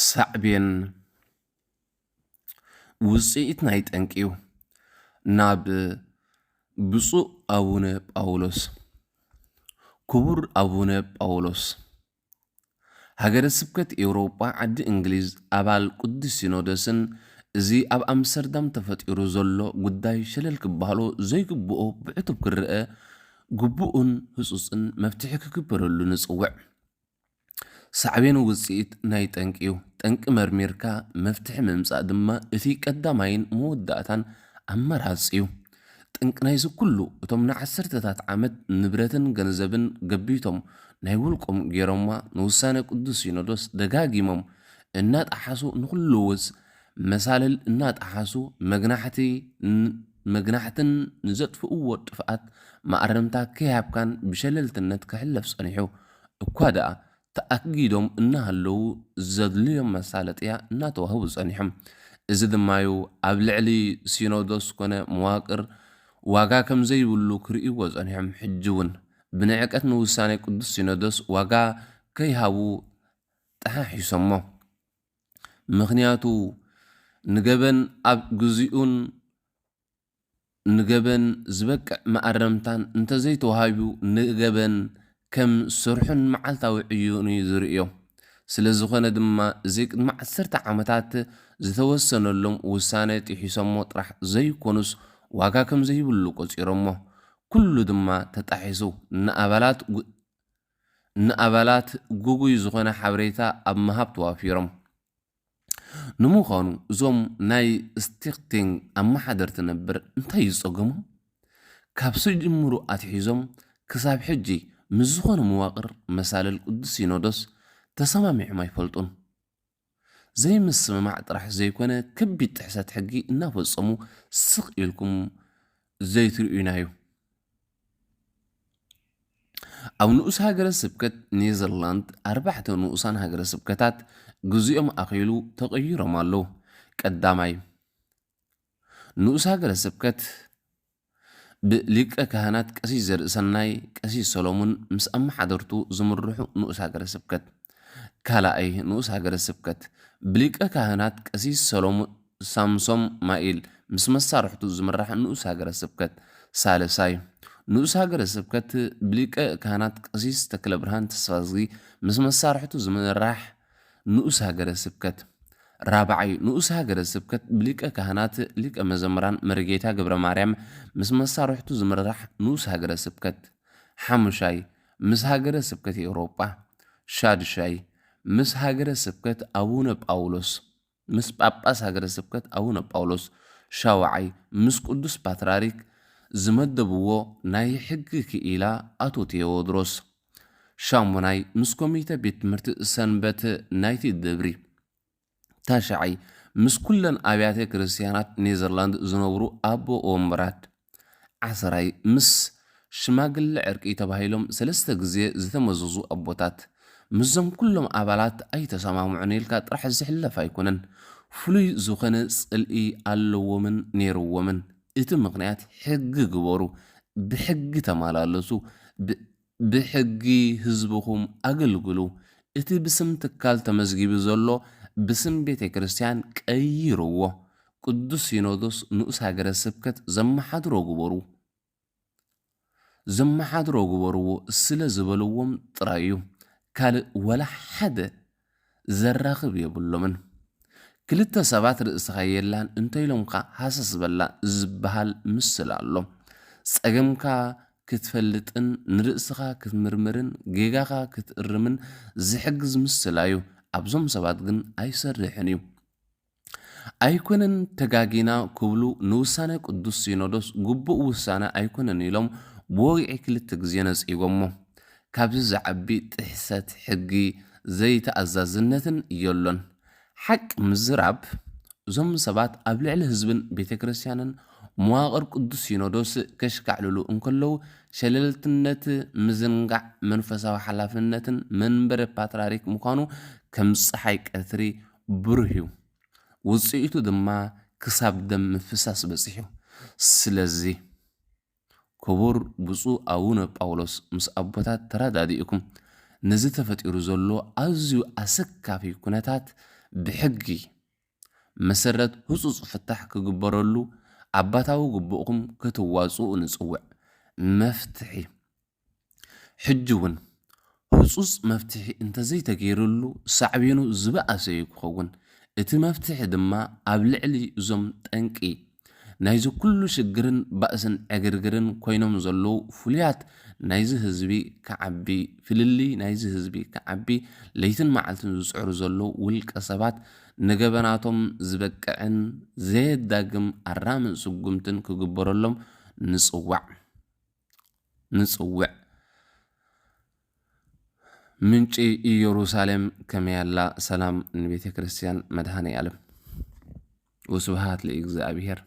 ሳዕቤን ውፅኢት ናይ ጠንቂው ናብ ብፁዕ አቡነ ጳውሎስ ክቡር አቡነ ጳውሎስ ሃገረ ስብከት ኤውሮጳ ዓዲ እንግሊዝ አባል ቅዱስ ሲኖዶስን እዚ ኣብ ኣምስተርዳም ተፈጢሩ ዘሎ ጉዳይ ሸለል ክበሃሎ ዘይግብኦ ብዕቱብ ክርአ ግቡኡን ህጹጽን መፍትሒ ክግበረሉ ንጽውዕ ሳዕቤን ውፅኢት ናይ ጠንቂው ጠንቂ መርሚርካ መፍትሒ ምምጻእ ድማ እቲ ቀዳማይን መወዳእታን ኣመራጺዩ ጠንቂ ናይዚ ኩሉ እቶም ንዓሰርተታት ዓመት ንብረትን ገንዘብን ገቢቶም ናይ ውልቆም ገይሮማ ንውሳነ ቅዱስ ሲኖዶስ ደጋጊሞም እናጣሓሱ ንኹልውስ መሳልል እናጣሓሱ መግናሕትን ንዘጥፍእዎ ጥፍኣት ማዕረምታ ከያብካን ብሸለልትነት ክሕለፍ ጸኒሑ እኳ ደኣ ተኣኪዶም እናሃለዉ ዘድልዮም መሳለጥያ እናተዋህቡ ጸኒሖም እዚ ድማዩ ኣብ ልዕሊ ሲኖዶስ ኮነ መዋቅር ዋጋ ከም ዘይብሉ ክርእይዎ ጸኒሖም ሕጂ እውን ብንዕቀት ንውሳነ ቅዱስ ሲኖዶስ ዋጋ ከይሃቡ ተሓሒሶሞ ምኽንያቱ ንገበን ኣብ ግዚኡን ንገበን ዝበቅዕ ማዕረምታን እንተዘይተዋሂቡ ንገበን ከም ስርሑን መዓልታዊ ዕዩን ዝርእዮ ስለ ዝኾነ ድማ እዚ ቅድሚ 10 ዓመታት ዝተወሰነሎም ውሳነ ጥሒሶሞ ጥራሕ ዘይኮኑስ ዋጋ ከም ዘይብሉ ቆፂሮሞ ኩሉ ድማ ተጣሒሱ ንኣባላት ጉጉይ ዝኾነ ሓበሬታ ኣብ ምሃብ ተዋፊሮም ንምዃኑ እዞም ናይ ስቲክቲንግ ኣመሓደርቲ ነበር እንታይ ይጸገሙ ካብ ስጅምሩ ኣትሒዞም ክሳብ ሕጂ ምስ ዝኾነ መዋቕር መሳለል ቅዱስ ሲኖዶስ ተሰማሚዖም ኣይፈልጡን ዘይምስምማዕ ጥራሕ ዘይኮነ ከቢድ ጥሕሰት ሕጊ እናፈጸሙ ስቕ ኢልኩም ዘይትርእዩናዩ ኣብ ንኡስ ሃገረ ስብከት ኔዘርላንድ 4 ንኡሳን ሃገረ ስብከታት ግዚኦም ኣኺሉ ተቐይሮም ኣለዉ ቀዳማይ ንኡስ ሃገረ ስብከት ብሊቀ ካህናት ቀሲስ ዘርእሰናይ ቀሲስ ሰሎሞን ምስ ኣመሓደርቱ ዝምርሑ ንኡስ ሃገረ ስብከት ካልኣይ ንኡስ ሃገረ ስብከት ብሊቀ ካህናት ቀሲስ ሰሎሞን ሳምሶም ማኢል ምስ መሳርሕቱ ዝምራሕ ንኡስ ሃገረ ስብከት ሳልሳይ ንኡስ ሃገረ ስብከት ብሊቀ ካህናት ቀሲስ ተክለ ብርሃን ተስፋዝጊ ምስ መሳርሕቱ ዝምራሕ ንኡስ ሃገረ ስብከት ራብዓይ ንኡስ ሃገረ ስብከት ብሊቀ ካህናት ሊቀ መዘምራን መርጌታ ገብረ ማርያም ምስ መሳርሕቱ ዝምራሕ ንኡስ ሃገረ ስብከት ሓሙሻይ ምስ ሃገረ ስብከት ኤውሮጳ ሻድሻይ ምስ ሃገረ ስብከት ኣቡነ ጳውሎስ ምስ ጳጳስ ሃገረ ስብከት ኣቡነ ጳውሎስ ሻውዓይ ምስ ቅዱስ ፓትርያርክ ዝመደብዎ ናይ ሕጊ ክኢላ ኣቶ ቴዎድሮስ ሻሙናይ ምስ ኮሚቴ ቤት ትምህርቲ ሰንበት ናይቲ ደብሪ ታሻዓይ ምስ ኩለን ኣብያተ ክርስቲያናት ኔዘርላንድ ዝነብሩ ኣቦ ወንበራት ዓሰራይ ምስ ሽማግለ ዕርቂ ተባሂሎም 3 ግዜ ዝተመዘዙ ኣቦታት ምዞም ኩሎም ኣባላት ኣይተሰማምዑን ኢልካ ጥራሕ ዝሕለፍ ኣይኮነን ፍሉይ ዝኾነ ጽልኢ ኣለዎምን ነይርዎምን እቲ ምኽንያት ሕጊ ግበሩ ብሕጊ ተመላለሱ ብሕጊ ህዝብኹም ኣገልግሉ እቲ ብስም ትካል ተመዝጊቡ ዘሎ ብስም ቤተ ክርስቲያን ቀይርዎ ቅዱስ ሲኖዶስ ንኡስ ሃገረ ስብከት ዘመሓድሮ ግበርዎ ስለ ዝበልዎም ጥራዩ ካልእ ወላ ሓደ ዘራኽብ የብሎምን ክልተ ሰባት ርእስኻ የላን እንተኢሎምካ ሃሰስ በላ ዝበሃል ምስል ኣሎ ጸገምካ ክትፈልጥን ንርእስኻ ክትምርምርን ጌጋኻ ክትእርምን ዝሕግዝ ምስላዩ ኣብዞም ሰባት ግን ኣይሰርሕን እዩ ኣይኮነን ተጋጊና ክብሉ ንውሳነ ቅዱስ ሲኖዶስ ግቡእ ውሳነ ኣይኮነን ኢሎም ብወግዒ 2 ግዜ ነጺጎሞ ካብዚ ዝዓቢ ጥሕሰት ሕጊ ዘይተኣዛዝነትን የሎን ሓቂ ምዝራብ እዞም ሰባት ኣብ ልዕሊ ህዝብን ቤተ ክርስቲያንን መዋቕር ቅዱስ ሲኖዶስ ከሽካዕልሉ እንከለዉ ሸለልትነት ምዝንጋዕ መንፈሳዊ ሓላፍነትን መንበረ ፓትርያርክ ምዃኑ ከም ፀሓይ ቀትሪ ብሩህ እዩ ውፅኢቱ ድማ ክሳብ ደም ምፍሳስ በፂሑ ስለዚ ክቡር ብፁዕ አቡነ ጳውሎስ ምስ ኣቦታት ተራዳዲእኩም ነዚ ተፈጢሩ ዘሎ ኣዝዩ ኣሰካፊ ኩነታት ብሕጊ መሰረት ህጹጽ ፍታሕ ክግበረሉ ኣባታዊ ግቡእኩም ክትዋጽኡ ንጽውዕ መፍትሒ ሕጂ እውን ህጹጽ መፍትሒ እንተዘይተገይሩሉ ሳዕቤኑ ዝበኣሰ ይክኸውን እቲ መፍትሒ ድማ ኣብ ልዕሊ እዞም ጠንቂ ናይዚ ኩሉ ሽግርን ባእስን ዕግርግርን ኮይኖም ዘለዉ ፍሉያት ናይዚ ህዝቢ ከዓቢ ፍልሊ ናይዚ ህዝቢ ከዓቢ ለይትን መዓልትን ዝጽዕሩ ዘለዉ ውልቀ ሰባት ንገበናቶም ዝበቅዕን ዘየዳግም ኣራምን ስጉምትን ክግበረሎም ንጽውዕ ምንጪ ኢየሩሳሌም ከመያላ ሰላም ንቤተ ክርስቲያን መድኃኔ ዓለም ወስብሃት ለእግዚአብሔር።